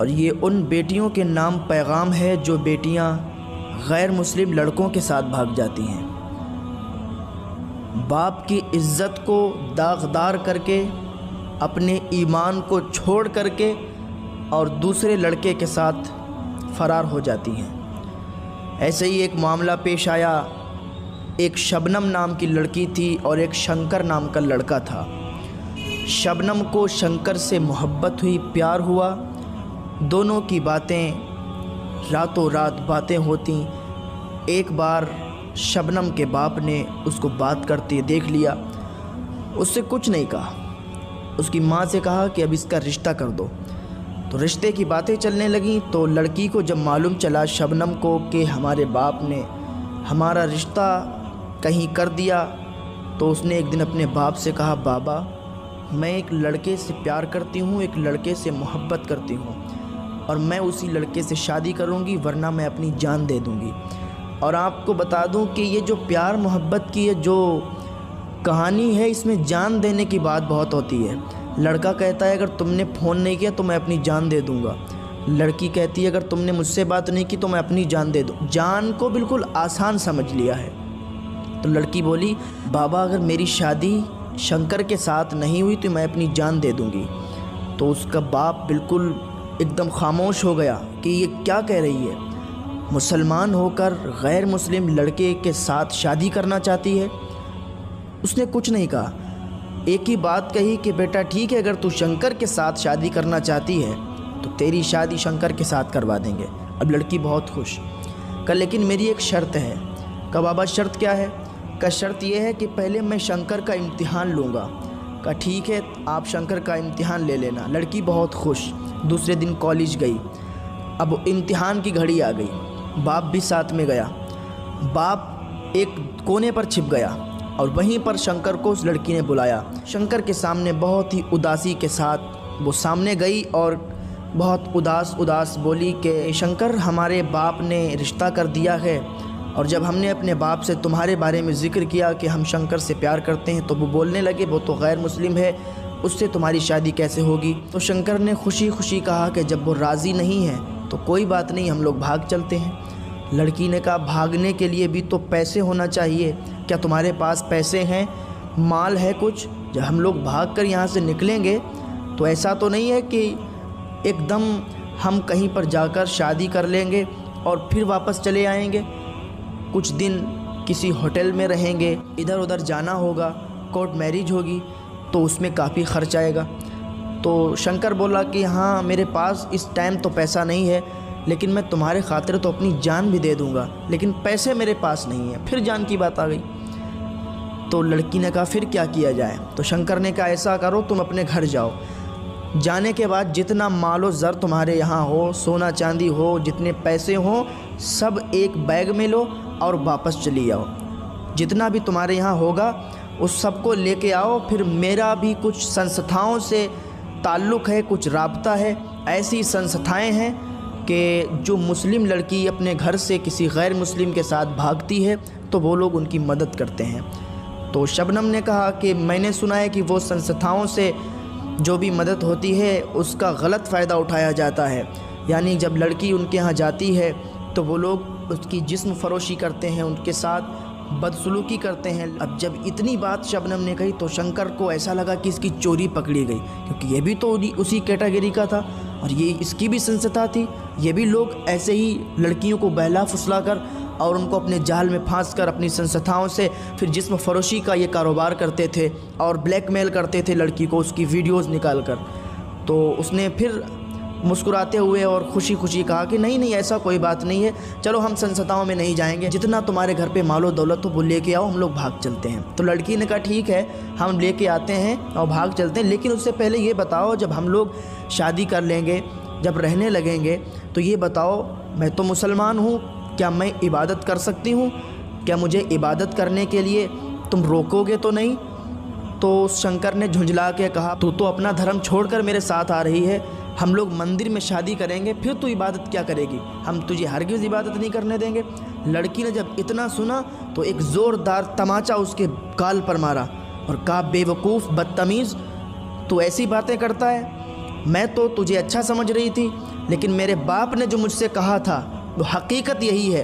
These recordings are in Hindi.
और ये उन बेटियों के नाम पैगाम है जो बेटियां गैर मुस्लिम लड़कों के साथ भाग जाती हैं। बाप की इज़्ज़त को दागदार करके, अपने ईमान को छोड़ करके और दूसरे लड़के के साथ फ़रार हो जाती हैं। ऐसे ही एक मामला पेश आया। एक शबनम नाम की लड़की थी और एक शंकर नाम का लड़का था। शबनम को शंकर से मोहब्बत हुई, प्यार हुआ। दोनों की बातें रातों रात बातें होती। एक बार शबनम के बाप ने उसको बात करते देख लिया। उससे कुछ नहीं कहा। उसकी माँ से कहा कि अब इसका रिश्ता कर दो। तो रिश्ते की बातें चलने लगीं। तो लड़की को जब मालूम चला शबनम को कि हमारे बाप ने हमारा रिश्ता कहीं कर दिया, तो उसने एक दिन अपने बाप से कहा, बाबा मैं एक लड़के से प्यार करती हूँ, एक लड़के से मोहब्बत करती हूँ और मैं उसी लड़के से शादी करूँगी, वरना मैं अपनी जान दे दूँगी। और आपको बता दूँ कि ये जो प्यार मोहब्बत की ये जो कहानी है, इसमें जान देने की बात बहुत होती है। लड़का कहता है अगर तुमने फ़ोन नहीं किया तो मैं अपनी जान दे दूँगा। लड़की कहती है अगर तुमने मुझसे बात नहीं की तो मैं अपनी जान दे दूँ। जान को बिल्कुल आसान समझ लिया है। तो लड़की बोली, बाबा अगर मेरी शादी शंकर के साथ नहीं हुई तो मैं अपनी जान दे दूँगी। तो उसका बाप बिल्कुल एकदम खामोश हो गया कि ये क्या कह रही है, मुसलमान होकर गैर मुस्लिम लड़के के साथ शादी करना चाहती है। उसने कुछ नहीं कहा, एक ही बात कही कि बेटा ठीक है, अगर तू शंकर के साथ शादी करना चाहती है तो तेरी शादी शंकर के साथ करवा देंगे। अब लड़की बहुत खुश। कहा लेकिन मेरी एक शर्त है। कहा बाबा शर्त क्या है? का शर्त यह है कि पहले मैं शंकर का इम्तिहान लूँगा। कहा ठीक है, आप शंकर का इम्तिहान ले लेना। लड़की बहुत खुश। दूसरे दिन कॉलेज गई। अब इम्तिहान की घड़ी आ गई। बाप भी साथ में गया। बाप एक कोने पर छिप गया और वहीं पर शंकर को उस लड़की ने बुलाया। शंकर के सामने बहुत ही उदासी के साथ वो सामने गई और बहुत उदास बोली कि शंकर हमारे बाप ने रिश्ता कर दिया है, और जब हमने अपने बाप से तुम्हारे बारे में ज़िक्र किया कि हम शंकर से प्यार करते हैं तो वो बोलने लगे वो तो गैर मुस्लिम है, उससे तुम्हारी शादी कैसे होगी। तो शंकर ने खुशी खुशी कहा कि जब वो राज़ी नहीं है तो कोई बात नहीं, हम लोग भाग चलते हैं। लड़की ने कहा भागने के लिए भी तो पैसे होना चाहिए, क्या तुम्हारे पास पैसे हैं, माल है कुछ? जब हम लोग भाग कर यहाँ से निकलेंगे तो ऐसा तो नहीं है कि एकदम हम कहीं पर जाकर शादी कर लेंगे और फिर वापस चले आएंगे। कुछ दिन किसी होटल में रहेंगे, इधर उधर जाना होगा, कोर्ट मैरिज होगी तो उसमें काफ़ी खर्च आएगा। तो शंकर बोला कि हाँ मेरे पास इस टाइम तो पैसा नहीं है, लेकिन मैं तुम्हारे खातिर तो अपनी जान भी दे दूँगा, लेकिन पैसे मेरे पास नहीं है। फिर जान की बात आ गई। तो लड़की ने कहा फिर क्या किया जाए? तो शंकर ने कहा ऐसा करो तुम अपने घर जाओ, जाने के बाद जितना मालो ज़र तुम्हारे यहाँ हो, सोना चांदी हो, जितने पैसे हो, सब एक बैग में लो और वापस चली जाओ। जितना भी तुम्हारे यहाँ होगा उस सबको लेके आओ। फिर मेरा भी कुछ संस्थाओं से ताल्लुक़ है, कुछ राब्ता है। ऐसी संस्थाएं हैं कि जो मुस्लिम लड़की अपने घर से किसी गैर मुस्लिम के साथ भागती है तो वो लोग उनकी मदद करते हैं। तो शबनम ने कहा कि मैंने सुना है कि वो संस्थाओं से जो भी मदद होती है उसका गलत फ़ायदा उठाया जाता है, यानी जब लड़की उनके यहाँ जाती है तो वो लोग उसकी जिस्म फरोशी करते हैं, उनके साथ बदसलूकी करते हैं। अब जब इतनी बात शबनम ने कही तो शंकर को ऐसा लगा कि इसकी चोरी पकड़ी गई, क्योंकि ये भी तो उसी कैटेगरी का था और ये इसकी भी संस्था थी। ये भी लोग ऐसे ही लड़कियों को बहला फुसला कर और उनको अपने जाल में फांस कर अपनी संस्थाओं से फिर जिस्म फरोशी का ये कारोबार करते थे और ब्लैकमेल करते थे लड़की को, उसकी वीडियोस निकाल कर। तो उसने फिर मुस्कुराते हुए और खुशी खुशी कहा कि नहीं नहीं ऐसा कोई बात नहीं है, चलो हम संस्थाओं में नहीं जाएंगे, जितना तुम्हारे घर पे मालो दौलत हो वो लेके आओ, हम लोग भाग चलते हैं। तो लड़की ने कहा ठीक है हम लेके आते हैं और भाग चलते हैं, लेकिन उससे पहले ये बताओ जब हम लोग शादी कर लेंगे, जब रहने लगेंगे, तो ये बताओ मैं तो मुसलमान हूँ, क्या मैं इबादत कर सकती हूँ? क्या मुझे इबादत करने के लिए तुम रोकोगे तो नहीं? तो शंकर ने झुंझला के कहा तू तो अपना धर्म छोड़कर मेरे साथ आ रही है, हम लोग मंदिर में शादी करेंगे फिर तू इबादत क्या करेगी, हम तुझे हरगिज़ इबादत नहीं करने देंगे। लड़की ने जब इतना सुना तो एक ज़ोरदार तमाचा उसके गाल पर मारा और कहा बेवकूफ़ बदतमीज़, तू ऐसी बातें करता है? मैं तो तुझे अच्छा समझ रही थी, लेकिन मेरे बाप ने जो मुझसे कहा था वो हकीकत यही है,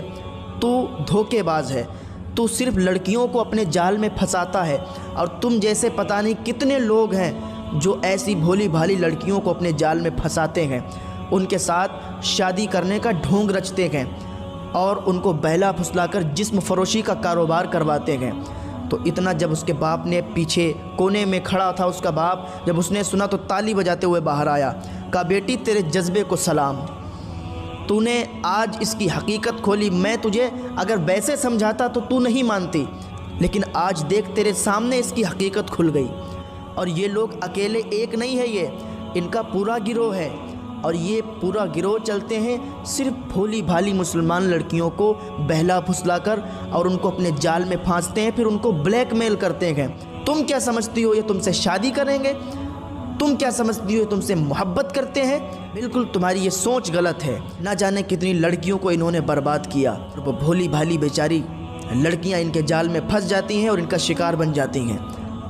तू धोखेबाज है, तू सिर्फ लड़कियों को अपने जाल में फंसाता है और तुम जैसे पता नहीं कितने लोग हैं जो ऐसी भोली भाली लड़कियों को अपने जाल में फंसाते हैं, उनके साथ शादी करने का ढोंग रचते हैं और उनको बहला फुसलाकर जिस्म फरोशी का कारोबार करवाते हैं। तो इतना जब उसके बाप ने, पीछे कोने में खड़ा था उसका बाप, जब उसने सुना तो ताली बजाते हुए बाहर आया, कहा बेटी तेरे जज्बे को सलाम, तूने आज इसकी हकीकत खोली। मैं तुझे अगर वैसे समझाता तो तू नहीं मानती, लेकिन आज देख तेरे सामने इसकी हकीकत खुल गई। और ये लोग अकेले एक नहीं है, ये इनका पूरा गिरोह है और ये पूरा गिरोह चलते हैं सिर्फ भोली भाली मुसलमान लड़कियों को बहला फुसलाकर और उनको अपने जाल में फांसते हैं, फिर उनको ब्लैकमेल करते हैं। तुम क्या समझती हो ये तुमसे शादी करेंगे? तुम क्या समझती हो ये तुमसे मोहब्बत करते हैं? बिल्कुल तुम्हारी ये सोच गलत है। ना जाने कितनी लड़कियों को इन्होंने बर्बाद किया और वो भोली भाली बेचारी लड़कियां इनके जाल में फंस जाती हैं और इनका शिकार बन जाती हैं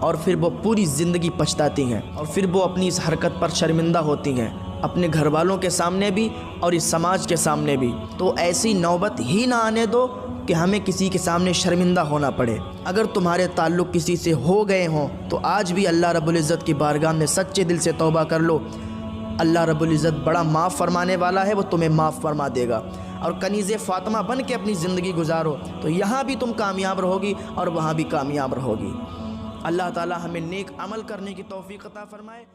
और फिर वो पूरी ज़िंदगी पछताती हैं और फिर वो अपनी इस हरकत पर शर्मिंदा होती हैं, अपने घर वालों के सामने भी और इस समाज के सामने भी। तो ऐसी नौबत ही ना आने दो कि हमें किसी के सामने शर्मिंदा होना पड़े। अगर तुम्हारे ताल्लुक़ किसी से हो गए हों तो आज भी अल्लाह रब्बुल इज़्ज़त की बारगाह में सच्चे दिल से तौबा कर लो। अल्लाह रब्बुल इज़्ज़त बड़ा माफ़ फरमाने वाला है, वो तुम्हें माफ़ फरमा देगा। और कनीज़े फ़ातिमा बन के अपनी ज़िंदगी गुजारो तो यहाँ भी तुम कामयाब रहोगी और वहाँ भी कामयाब रहोगी। अल्लाह ताला हमें नेक अमल करने की तौफ़ीक़ अता फ़रमाए।